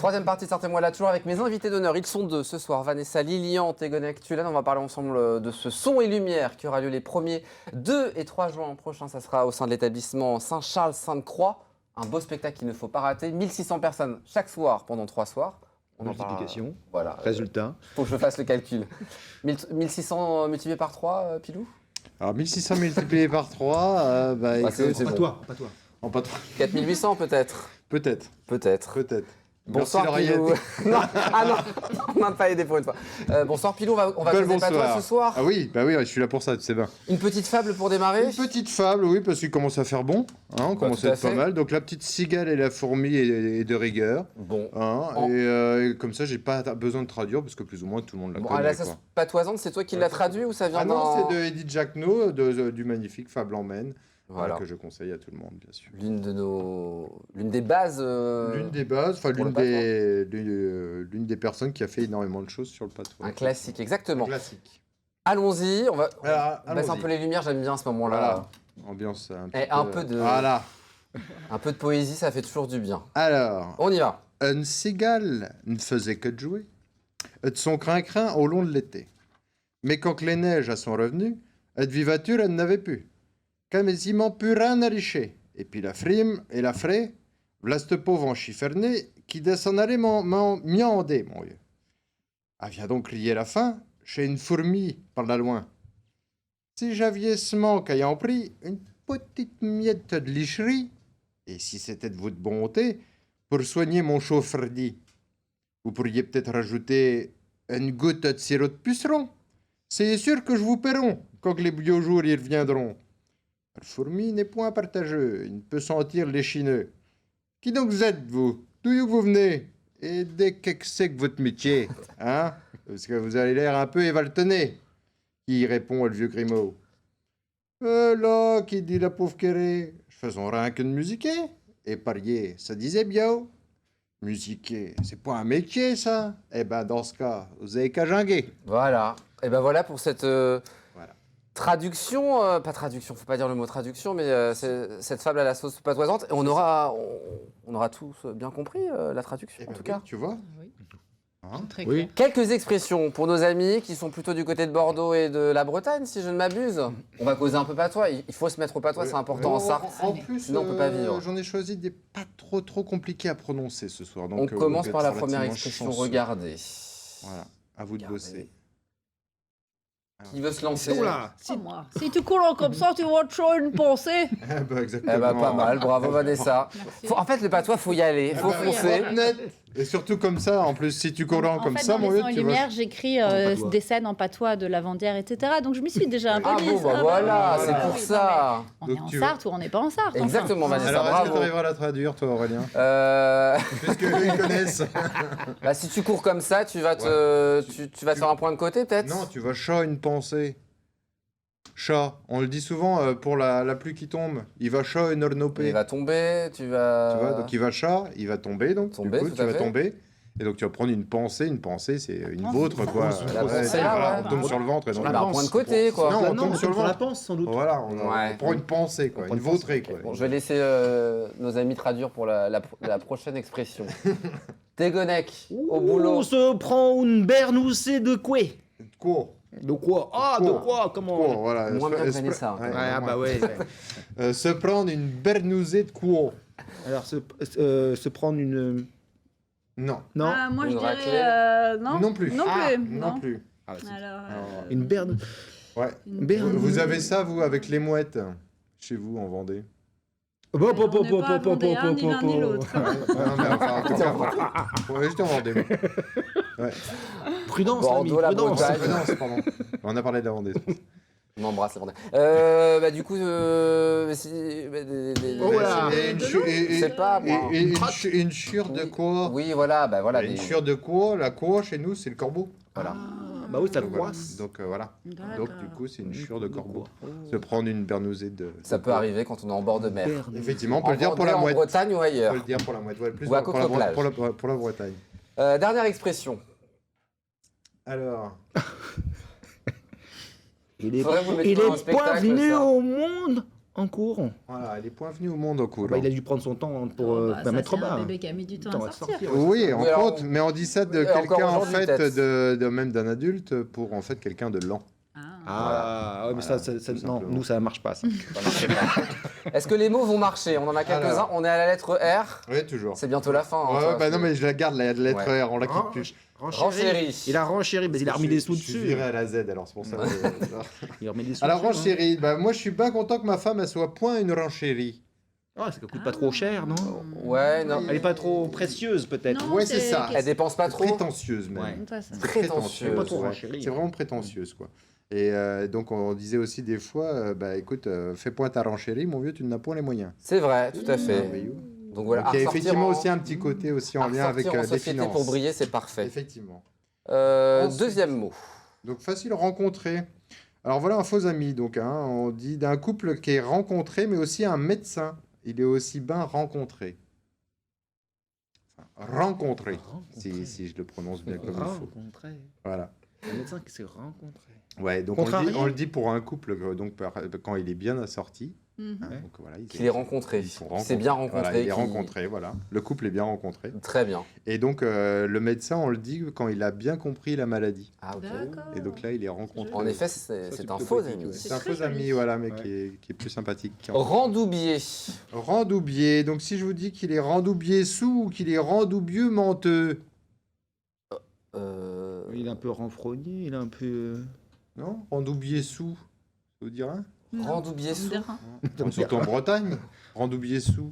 Troisième partie de Sortez-moi là, toujours avec mes invités d'honneur. Ils sont deux ce soir, Vanessa, Lilian, Tegonek, Tulen. On va parler ensemble de ce son et lumière qui aura lieu les 1er, 2 et 3 juin prochains. Ça sera au sein de l'établissement Saint-Charles-Sainte-Croix. Un beau spectacle qu'il ne faut pas rater. 1600 personnes chaque soir pendant 3 soirs. Multiplication, voilà. résultat. Faut que je fasse le calcul. 1600 multiplié par 3, Pilou? Alors 1600 multiplié par 3, c'est Pas bon. toi, pas toi. en pas trop. 4800 peut-être. Peut-être. Peut-être. Merci, Bonsoir Pilou. non, on m'a pas aidé pour une fois. Bonsoir Pilou, on va causer pas toi ce soir. Ah oui, je suis là pour ça, tu sais bien. Une petite fable pour démarrer. Une petite fable, oui, parce qu'il commence à faire bon. On commence tout à à être pas fait. mal. Donc la petite cigale et la fourmi est de rigueur. Bon. Et comme ça, j'ai pas besoin de traduire, parce que plus ou moins tout le monde la Bon, connaît. la sauce patoisante, c'est toi qui l'as traduit ou ça vient Ah non, d'un... c'est de Edith Jacquenot, du magnifique Fable en Maine. Voilà. Que je conseille à tout le monde, bien sûr. L'une des bases. L'une des bases, enfin pour l'une des personnes qui a fait énormément de choses sur le patois. Un classique, exactement. Un classique. Allons-y, on Voilà, baisse un allons-y. peu les lumières, j'aime bien à ce moment-là. Voilà. Ambiance Un peu de- Voilà. Un peu de poésie, ça fait toujours du bien. Alors, On y va. une cigale ne faisait que de jouer, de son crin-crin au long de l'été. Mais quand les neiges sont revenues, de vivature, elle n'avait plus. Quasiment plus rien à richer. Et puis la frime et la fraie, v'là ce pauvre enchifferné qui descend aller miander, mon vieux. Ah, vient donc crier la faim chez une fourmi par là loin. Si j'aviez ce manque ayant pris une petite miette de licherie, et si c'était de votre bonté, pour soigner mon chaud-freddi, vous pourriez peut-être rajouter une goutte de sirop de puceron. C'est sûr que je vous paierai quand les beaux jours y reviendront. Le fourmi n'est point partageux, il ne peut sentir les chineux. Qui donc vous êtes, vous? D'où vous venez? Et dès que c'est que votre métier, hein? Parce que vous avez l'air un peu évaltonné. Qui répond le vieux Grimaud. Là, qui dit la pauvre quérée, faisons rien que de musiquer. Et parier, ça disait bien. Musiquer, c'est pas un métier, ça. Eh ben, dans ce cas, vous avez qu'à jinguer. Voilà. Et ben voilà pour cette Voilà. traduction, pas traduction, faut pas dire le mot traduction, mais cette fable à la sauce patoisante. Et on aura tous bien compris la traduction, Eh ben en tout oui, cas. tu vois. Oui. Hein? Très Oui. clair. Quelques expressions pour nos amis qui sont plutôt du côté de Bordeaux et de la Bretagne, si je ne m'abuse. On va causer un peu patois. Il faut se mettre au patois, c'est important en Sarthe. En plus, Sinon, on peut pas vivre. j'en ai choisi des pas trop compliqués à prononcer ce soir. Donc, On vous commence êtes par la relativement première expression. chanceux. Regardez. Voilà, à vous de Regardez. bosser. Qui veut se lancer? Oula, Oh, moi. Si tu cours comme ça, tu vas te chaud une pensée. Exactement. Eh ben, pas mal, bravo Vanessa. Merci. En fait, le patois, faut y aller, faut Ah bah, foncer. net. Et surtout comme ça, en plus, si tu cours comme fait, ça, dans mon Les vieux, Sangs et tu vois. Lumière, j'écris patois. des scènes en patois de Lavandière, etc. Donc je m'y suis déjà un peu Ah mise. bon, bah Ah, voilà, oui, c'est bah pour oui, ça. non, mais On Donc, est en tu vois. Sarthe ou on n'est pas en Sarthe. enfin. Exactement, Vanessa, Alors, est-ce que tu bravo. arriveras à la traduire, toi, Aurélien Euh, Puisque eux, ils connaissent. bah, si tu cours comme ça, tu vas te faire un point de côté, peut-être? Non, tu vas chat une pensée. Chat, on le dit souvent pour la pluie qui tombe. Il va chat une ornopée. Il va tomber, tu vas... Tu vois, donc il va chat, il va tomber, donc Tomber, du coup, tout tu à vas fait. tomber. Et donc tu vas prendre une pensée, c'est une Ah, vôtre, c'est ça. quoi. La Ouais, pensée, voilà, ouais. on tombe sur le ventre et non Ah, le bah, un ventre. point de côté, quoi. Non, on tombe sur le on la ventre. pense sans doute. Voilà, Ouais. on prend une pensée, quoi, prend une une pensée, vautrée, quoi. Bon, je vais laisser nos amis traduire pour la prochaine expression. Tegonek, au boulot. On se prend une bernoussée de quoi? Quoi De quoi? Ah, de quoi? Comment? Quoi, voilà. Moins bien que esprit- Vanessa, ouais, Ah bah moins. ouais. Se prendre une bernousée de quoi Alors, se prendre une... Non. Non, Ah, moi je Une dirais raclée. non. Non plus. Non Ah, plus. non plus. Ah, c'est- Alors, une berne... Ouais. une Berne- Vous avez ça, vous, avec les mouettes, chez vous, en Vendée Hop, on n'est pas vendéens, ni l'un ni l'autre. Ouais, non, mais enfin, en tout cas, ouais, j'étais en Vendée. moi. Prudence, Bordeaux, l'ami, la prudence. Bretagne. Prudence, pardon. On a parlé de la Vendée. On embrasse la Vendée. Bah, du coup, Oh là. Et une de chu- l'eau, et- je sais pas, moi. et une chure de quoi Oui, voilà, bah voilà. Une chure de quoi La quoi, chez nous, c'est le corbeau. Voilà. Bah oui, ça Donc, voilà. croisse. Donc voilà. D'accord. Donc du coup, c'est une chure de corbeau. Oh. Se prendre une bernousée de... Ça peut arriver quand on est en bord de mer. Berne. Effectivement, on peut En le dire pour la Vendée, en mouette. Bretagne ou On ailleurs. peut le dire pour la mouette. Ouais, plus Ou à pour la Coquelin-Plage. pour la Bretagne. Dernière expression. Alors, Il est, Faudrait vous mettre il dans un est spectacle, pas venu ça. au monde en cours. Voilà, il est point venu au monde en cours. Bah, il a dû prendre son temps pour Ça, mettre au c'est un bas. bébé qui a mis du temps Temps à à sortir. sortir. Oui, Oui, entre alors, autres, mais on dit ça de et encore quelqu'un en aujourd'hui, fait, peut-être. même d'un adulte pour en fait quelqu'un de lent. Ah, ouais, mais Voilà, ça, tout non, simplement. nous, ça marche pas, ça. Ça marche pas. Est-ce que les mots vont marcher? On en a quelques-uns. Alors. On est à la lettre R. Oui, toujours. C'est bientôt la fin. hein, Ouais, tu vois, bah non, c'est- mais je la garde, la lettre Ouais. R, on la quitte plus. Renchéri. Il a renchéri, mais il a remis des sous Je suis dessus. viré à la Z, alors c'est pour ça. Il remet des sous Alors, dessus, hein. renchéri, bah, moi je suis bien content que ma femme elle soit point une renchérie. Ah, ça coûte pas trop cher, non? Ouais, non. Elle est pas trop précieuse, peut-être. Non, Ouais, c'est ça. Elle dépense pas trop. Prétentieuse même. Ouais. Ça, ça. C'est Prétentieuse. Pas trop ouais. renchérie. C'est vraiment prétentieuse, quoi. Et donc on disait aussi des fois, bah écoute, fais point ta renchérie, mon vieux, tu n'as point les moyens. C'est vrai, tout à fait. Merveilleux. Donc voilà. Donc, il y a à ressortir effectivement en- aussi un petit côté aussi en à lien avec ressortir en les société finances. pour briller, c'est parfait. Effectivement. Ensuite. Deuxième mot. Donc facile rencontrer. Alors voilà un faux ami. Donc hein, on dit d'un couple qui est rencontré, mais aussi un médecin. Il est aussi bien rencontré. Enfin, rencontré, si je le prononce bien comme il faut. Rencontré. Voilà. Un médecin qui s'est rencontré. Ouais, donc Contrarié. on le dit pour un couple donc quand il est bien assorti. Mhm. Hein, Ouais. donc voilà, Qu'il est rencontré. ils sont C'est bien rencontré. Voilà, il est qu'il- rencontré, voilà. Le couple est bien rencontré. Très bien. Et donc le médecin, on le dit quand il a bien compris la maladie. Ah, ok. D'accord. Et donc là, il est rencontré. En effet, Ça, c'est c'est un plutôt faux poétique, ami. ouais. C'est un très faux ami, joli. voilà, mais Ouais. qui est plus sympathique. Randoubier. Randoubier. Donc si je vous dis qu'il est randoubier sous ou qu'il est randoubieux menteux. Il est un peu renfrogné, il est un peu. Non, randoubier sous. Ça vous dit rien Randoubier sous. Surtout en Bretagne. Randoubier sous.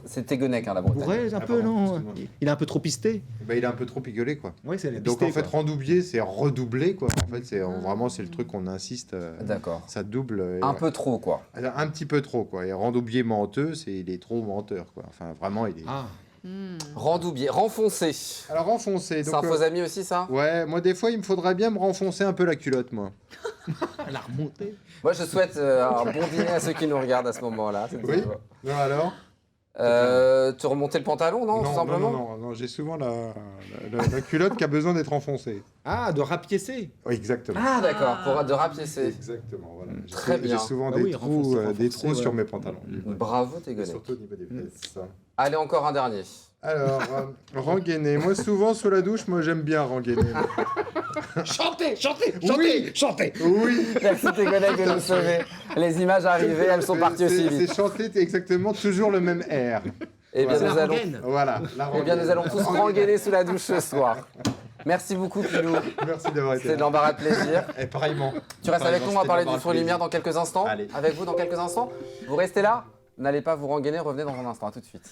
C'est Tégonec, hein, la Bretagne. Ouais, un Ah, peu, pardon, non? excuse-moi. Il est un peu trop pisté. Bah, il est un peu trop pigolé, quoi. Ouais, c'est Donc en fait, randoubier, c'est redoubler, quoi. En fait, c'est vraiment c'est le truc qu'on insiste. D'accord. Ça double. Un ouais. peu trop, quoi. Un petit peu trop, quoi. Et randoubier menteux, c'est il est trop menteur, quoi. Enfin, vraiment, il est. Ah, Randoubier. Renfoncé. Alors renfoncé. C'est Donc, un faux ami aussi, ça? ouais, moi des fois, il me faudrait bien me renfoncer un peu la culotte, moi. elle a remonté. Moi, je souhaite un bon dîner à ceux qui nous regardent à ce moment-là. c'est Oui. tout. Non, alors Te remonter le pantalon, non, tout simplement? non, j'ai souvent la culotte qui a besoin d'être enfoncée. Ah, de rapiécer. Oui, exactement. Ah, d'accord, pour de rapiécer. Exactement, voilà. J'ai- Très bien. J'ai souvent Ah des oui, trous, renforcer, des trous ouais. sur mes pantalons. Bravo, Tégonec. Surtout au niveau des fesses. Allez, encore un dernier. Alors, rengainer. Moi, souvent, sous la douche, moi, j'aime bien rengainer. Chantez, chantez, Oui. chantez. Oui. Merci, Tégonec, de nous sauver. Les images arrivées, elles sont parties aussi vite. C'est chanter exactement toujours le même air. Eh bien, Voilà. nous allons... Voilà. La Eh bien, nous allons tous rengainer sous la douche ce soir. Merci beaucoup, Pilou. Merci d'avoir été C'est de là. l'embarras de plaisir. Et pareillement. Tu restes avec nous, on va C'était parler d'embarras du de Four Lumière plaisir. dans quelques instants. Allez. Avec vous dans quelques instants. Vous restez là. N'allez pas vous rengainer, revenez dans un instant. À tout de suite.